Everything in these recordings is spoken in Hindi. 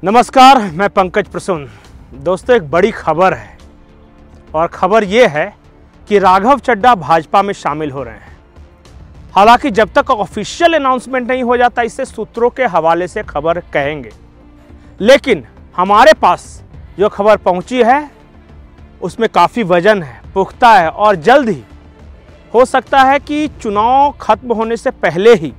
नमस्कार, मैं पंकज प्रसून। दोस्तों, एक बड़ी खबर है और खबर ये है कि राघव चड्ढा भाजपा में शामिल हो रहे हैं। हालांकि जब तक ऑफिशियल अनाउंसमेंट नहीं हो जाता, इसे सूत्रों के हवाले से खबर कहेंगे, लेकिन हमारे पास जो खबर पहुंची है उसमें काफ़ी वजन है, पुख्ता है और जल्द ही हो सकता है कि चुनाव खत्म होने से पहले ही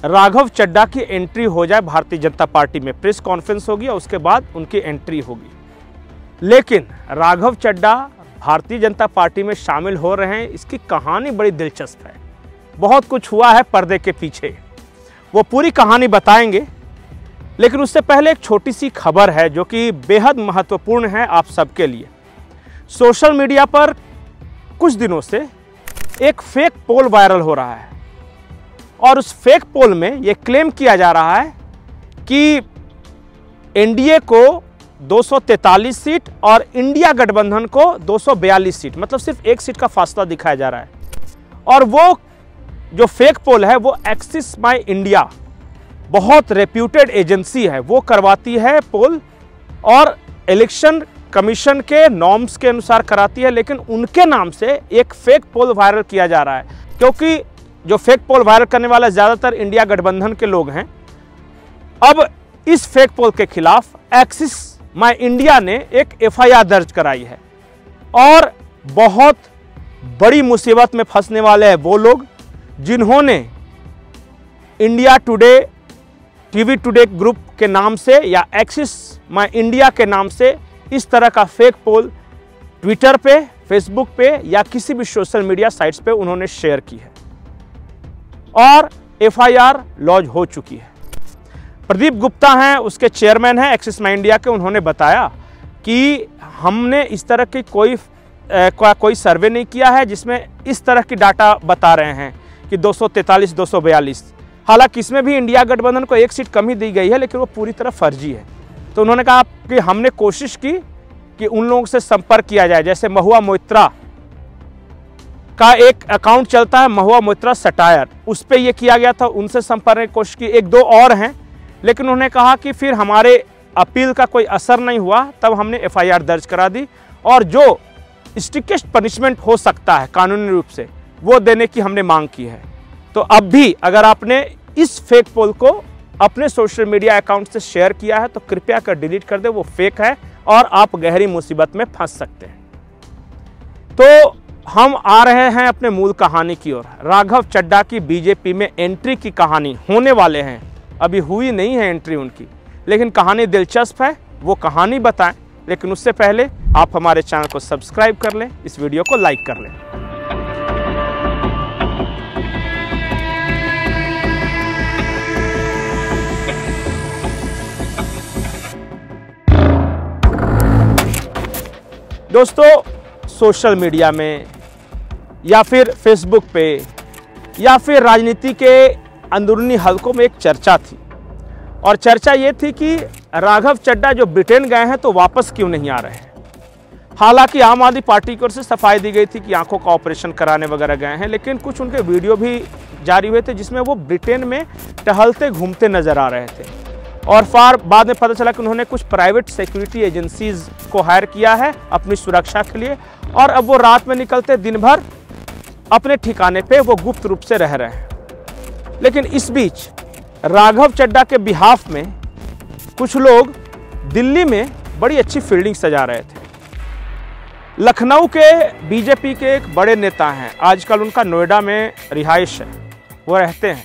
राघव चड्ढा की एंट्री हो जाए भारतीय जनता पार्टी में। प्रेस कॉन्फ्रेंस होगी और उसके बाद उनकी एंट्री होगी। लेकिन राघव चड्ढा भारतीय जनता पार्टी में शामिल हो रहे हैं, इसकी कहानी बड़ी दिलचस्प है। बहुत कुछ हुआ है पर्दे के पीछे, वो पूरी कहानी बताएंगे। लेकिन उससे पहले एक छोटी सी खबर है जो कि बेहद महत्वपूर्ण है आप सबके लिए। सोशल मीडिया पर कुछ दिनों से एक फेक पोल वायरल हो रहा है और उस फेक पोल में यह क्लेम किया जा रहा है कि एनडीए को 243 सीट और इंडिया गठबंधन को 242 सीट, मतलब सिर्फ एक सीट का फासला दिखाया जा रहा है। और वो जो फेक पोल है वो एक्सिस माई इंडिया, बहुत रेप्यूटेड एजेंसी है, वो करवाती है पोल और इलेक्शन कमीशन के नॉर्म्स के अनुसार कराती है। लेकिन उनके नाम से एक फेक पोल वायरल किया जा रहा है, क्योंकि जो फेक पोल वायरल करने वाला ज़्यादातर इंडिया गठबंधन के लोग हैं। अब इस फेक पोल के खिलाफ एक्सिस माई इंडिया ने एक एफआईआर दर्ज कराई है और बहुत बड़ी मुसीबत में फंसने वाले हैं वो लोग जिन्होंने India today, TV today group के नाम से या एक्सिस माई इंडिया के नाम से इस तरह का फेक पोल ट्विटर पे, फेसबुक पे या किसी भी सोशल मीडिया साइट्स पे उन्होंने शेयर की है और एफआईआर लॉन्च हो चुकी है। प्रदीप गुप्ता हैं, उसके चेयरमैन हैं एक्सिस माई इंडिया के। उन्होंने बताया कि हमने इस तरह की कोई सर्वे नहीं किया है जिसमें इस तरह की डाटा बता रहे हैं कि 243, 242। हालांकि इसमें भी इंडिया गठबंधन को एक सीट कम ही दी गई है, लेकिन वो पूरी तरह फर्जी है। तो उन्होंने कहा कि हमने कोशिश की कि उन लोगों से संपर्क किया जाए, जैसे महुआ मोइत्रा का एक अकाउंट चलता है, महुआ मोइत्रा सटायर, उस पर यह किया गया था, उनसे संपर्क की कोशिश की। एक दो और हैं, लेकिन उन्होंने कहा कि फिर हमारे अपील का कोई असर नहीं हुआ, तब हमने एफआईआर दर्ज करा दी और जो स्ट्रिक्टेस्ट पनिशमेंट हो सकता है कानूनी रूप से वो देने की हमने मांग की है। तो अब भी अगर आपने इस फेक पोल को अपने सोशल मीडिया अकाउंट से शेयर किया है तो कृपया कर डिलीट कर दे, वो फेक है और आप गहरी मुसीबत में फंस सकते हैं। तो हम आ रहे हैं अपने मूल कहानी की ओर। राघव चड्ढा की बीजेपी में एंट्री की कहानी होने वाले हैं, अभी हुई नहीं है एंट्री उनकी, लेकिन कहानी दिलचस्प है, वो कहानी बताएं। लेकिन उससे पहले आप हमारे चैनल को सब्सक्राइब कर लें, इस वीडियो को लाइक कर लें। दोस्तों, सोशल मीडिया में या फिर फेसबुक पे या फिर राजनीति के अंदरूनी हलकों में एक चर्चा थी और चर्चा ये थी कि राघव चड्ढा जो ब्रिटेन गए हैं तो वापस क्यों नहीं आ रहे हैं। हालांकि आम आदमी पार्टी की ओर से सफाई दी गई थी कि आंखों का ऑपरेशन कराने वगैरह गए हैं, लेकिन कुछ उनके वीडियो भी जारी हुए थे जिसमें वो ब्रिटेन में टहलते घूमते नजर आ रहे थे। और बाद में पता चला कि उन्होंने कुछ प्राइवेट सिक्योरिटी एजेंसीज को हायर किया है अपनी सुरक्षा के लिए और अब वो रात में निकलते दिन भर अपने ठिकाने पे वो गुप्त रूप से रह रहे हैं। लेकिन इस बीच राघव चड्ढा के बिहाफ में कुछ लोग दिल्ली में बड़ी अच्छी फील्डिंग सजा रहे थे। लखनऊ के बीजेपी के एक बड़े नेता हैं, आजकल उनका नोएडा में रिहाइश है, वो रहते हैं।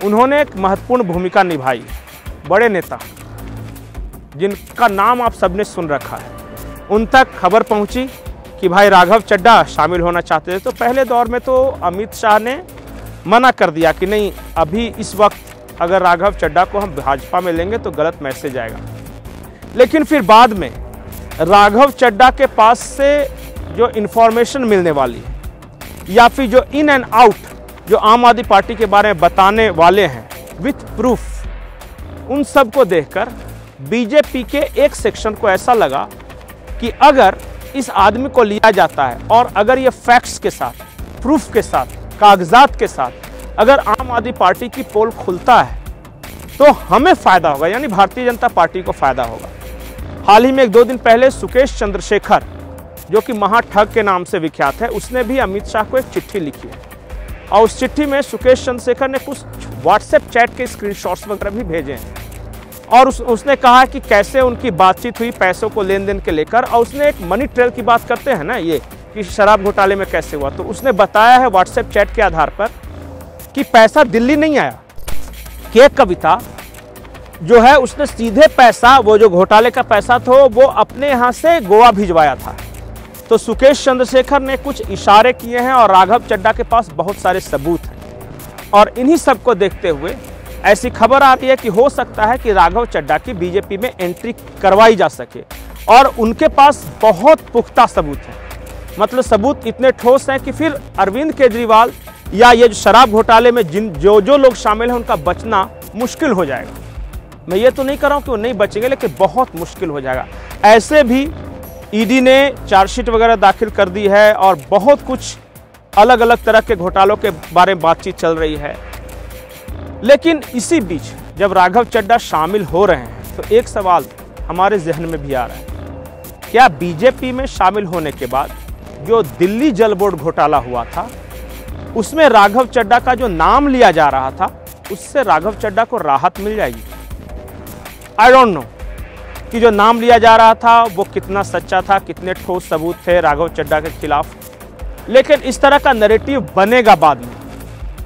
उन्होंने एक महत्वपूर्ण भूमिका निभाई, बड़े नेता जिनका नाम आप सबने सुन रखा है, उन तक खबर पहुंची कि भाई राघव चड्ढा शामिल होना चाहते थे। तो पहले दौर में तो अमित शाह ने मना कर दिया कि नहीं, अभी इस वक्त अगर राघव चड्ढा को हम भाजपा में लेंगे तो गलत मैसेज आएगा। लेकिन फिर बाद में राघव चड्ढा के पास से जो इन्फॉर्मेशन मिलने वाली है या फिर जो इन एंड आउट जो आम आदमी पार्टी के बारे में बताने वाले हैं विथ प्रूफ, उन सब को देखकर बीजेपी के एक सेक्शन को ऐसा लगा कि अगर इस आदमी को लिया जाता है और अगर ये फैक्ट्स के साथ, प्रूफ के साथ, कागजात के साथ अगर आम आदमी पार्टी की पोल खुलता है तो हमें फायदा होगा, यानी भारतीय जनता पार्टी को फायदा होगा। हाल ही में 1-2 दिन पहले सुकेश चंद्रशेखर, जो कि महाठग के नाम से विख्यात है, उसने भी अमित शाह को एक चिट्ठी लिखी है और उस चिट्ठी में सुकेश चंद्रशेखर ने कुछ व्हाट्सएप चैट के स्क्रीनशॉट्स वगैरह भी भेजे हैं और उसने कहा कि कैसे उनकी बातचीत हुई पैसों को लेन देन के लेकर, और उसने एक मनी ट्रेल की बात करते हैं ना ये कि शराब घोटाले में कैसे हुआ, तो उसने बताया है व्हाट्सएप चैट के आधार पर कि पैसा दिल्ली नहीं आया, कि एक कविता जो है उसने सीधे पैसा, वो जो घोटाले का पैसा था, वो अपने यहाँ से गोवा भिजवाया था। तो सुकेश चंद्रशेखर ने कुछ इशारे किए हैं और राघव चड्ढा के पास बहुत सारे सबूत हैं और इन्हीं सब को देखते हुए ऐसी खबर आ रही है कि हो सकता है कि राघव चड्ढा की बीजेपी में एंट्री करवाई जा सके और उनके पास बहुत पुख्ता सबूत है। मतलब सबूत इतने ठोस हैं कि फिर अरविंद केजरीवाल या ये जो शराब घोटाले में जो लोग शामिल हैं उनका बचना मुश्किल हो जाएगा। मैं ये तो नहीं कर रहा हूँ कि वो नहीं बचेंगे, लेकिन बहुत मुश्किल हो जाएगा। ऐसे भी ईडी ने चार्जशीट वगैरह दाखिल कर दी है और बहुत कुछ अलग अलग तरह के घोटालों के बारे में बातचीत चल रही है। लेकिन इसी बीच जब राघव चड्ढा शामिल हो रहे हैं तो एक सवाल हमारे जहन में भी आ रहा है, क्या बीजेपी में शामिल होने के बाद जो दिल्ली जल बोर्ड घोटाला हुआ था उसमें राघव चड्ढा का जो नाम लिया जा रहा था उससे राघव चड्ढा को राहत मिल जाएगी? आई डोंट नो कि जो नाम लिया जा रहा था वो कितना सच्चा था, कितने ठोस सबूत थे राघव चड्ढा के खिलाफ, लेकिन इस तरह का नैरेटिव बनेगा बाद में।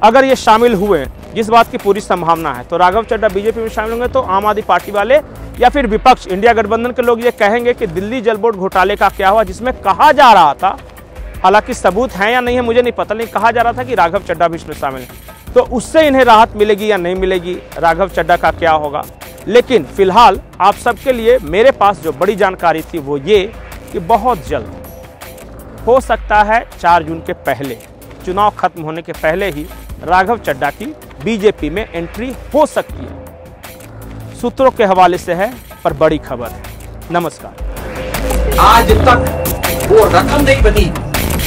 अगर ये शामिल हुए, जिस बात की पूरी संभावना है, तो राघव चड्ढा बीजेपी में शामिल होंगे तो आम आदमी पार्टी वाले या फिर विपक्ष इंडिया गठबंधन के लोग ये कहेंगे कि दिल्ली जल बोर्ड घोटाले का क्या हुआ, जिसमें कहा जा रहा था, हालांकि सबूत है या नहीं है मुझे नहीं पता, लेकिन कहा जा रहा था कि राघव चड्ढा भी इसमें शामिल है, तो उससे इन्हें राहत मिलेगी या नहीं मिलेगी, राघव चड्ढा का क्या होगा। लेकिन फिलहाल आप सबके लिए मेरे पास जो बड़ी जानकारी थी वो ये कि बहुत जल्द हो सकता है 4 जून के पहले, चुनाव खत्म होने के पहले ही राघव चड्ढा की बीजेपी में एंट्री हो सकती है। सूत्रों के हवाले से है, पर बड़ी खबर है। नमस्कार। आज तक वो रकम नहीं बनी,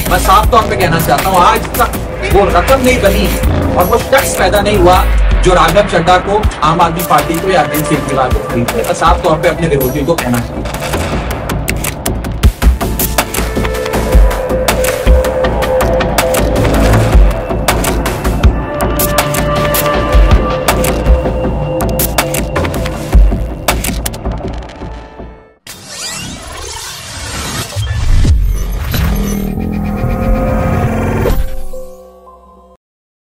मैं साफ तौर पे कहना चाहता हूँ, आज तक वो रकम नहीं बनी और वो शख्स पैदा नहीं हुआ जो राघव चड्ढा को, आम आदमी पार्टी को या अरविंद केजरीवाल को खरीदे। साफ तौर पे अपने विरोधियों को कहना चाहिए।